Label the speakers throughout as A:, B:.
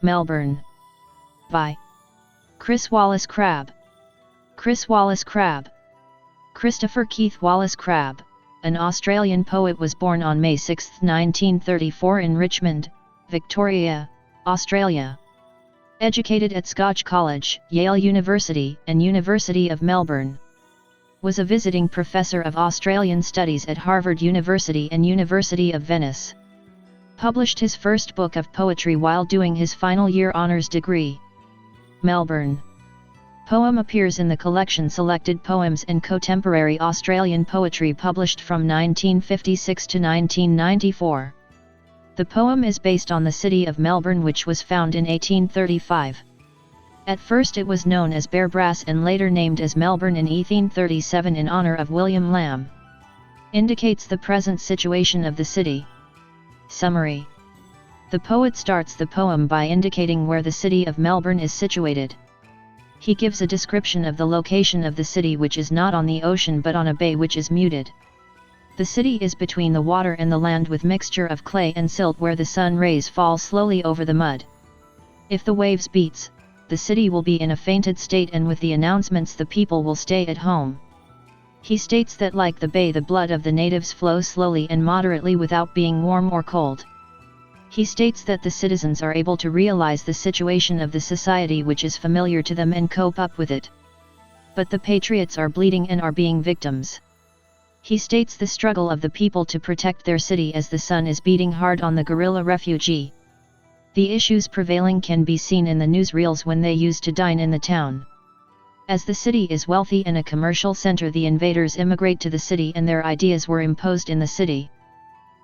A: Melbourne. By Chris Wallace Crabbe. Chris Wallace Crabbe. Christopher Keith Wallace Crabbe, an Australian poet, was born on May 6, 1934 in Richmond, Victoria, Australia. Educated at Scotch College, Yale University, and University of Melbourne. Was a visiting professor of Australian Studies at Harvard University and University of Venice. Published his first book of poetry while doing his final year honours degree. Melbourne. Poem appears in the collection Selected Poems and Cotemporary Australian Poetry, published from 1956 to 1994. The poem is based on the city of Melbourne, which was found in 1835. At first it was known as Bearbrass and later named as Melbourne in 1837 in honour of William Lamb. Indicates the present situation of the city. Summary. The poet starts the poem by indicating where the city of Melbourne is situated. He gives a description of the location of the city, which is not on the ocean but on a bay which is muted. The city is between the water and the land, with mixture of clay and silt, where the sun rays fall slowly over the mud. If the waves beats, the city will be in a fainted state, and with the announcements the people will stay at home. He states that like the bay, the blood of the natives flows slowly and moderately without being warm or cold. He states that the citizens are able to realize the situation of the society which is familiar to them and cope up with it. But the patriots are bleeding and are being victims. He states the struggle of the people to protect their city as the sun is beating hard on the guerrilla refugee. The issues prevailing can be seen in the newsreels when they used to dine in the town. As the city is wealthy and a commercial center, the invaders immigrate to the city and their ideas were imposed in the city.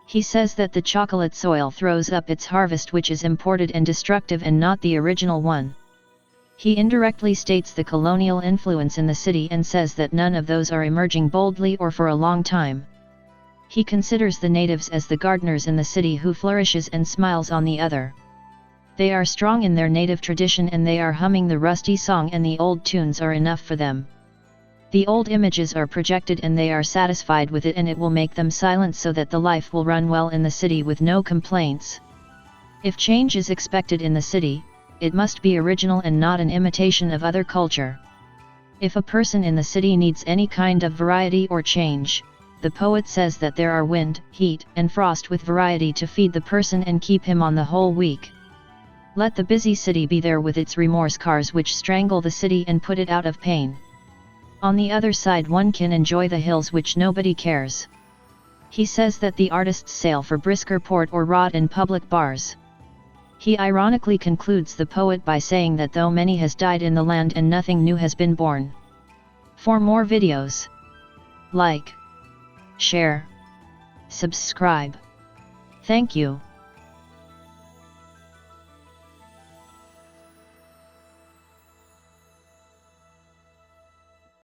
A: He says that the chocolate soil throws up its harvest, which is imported and destructive and not the original one. He indirectly states the colonial influence in the city and says that none of those are emerging boldly or for a long time. He considers the natives as the gardeners in the city who flourishes and smiles on the other. They are strong in their native tradition and they are humming the rusty song, and the old tunes are enough for them. The old images are projected and they are satisfied with it, and it will make them silent so that the life will run well in the city with no complaints. If change is expected in the city, it must be original and not an imitation of other culture. If a person in the city needs any kind of variety or change, the poet says that there are wind, heat, and frost with variety to feed the person and keep him on the whole week. Let the busy city be there with its remorse cars which strangle the city and put it out of pain. On the other side one can enjoy the hills which nobody cares. He says that the artists sail for brisker port or rot in public bars. He ironically concludes the poet by saying that though many has died in the land and nothing new has been born. For more videos, like, share, subscribe. Thank you.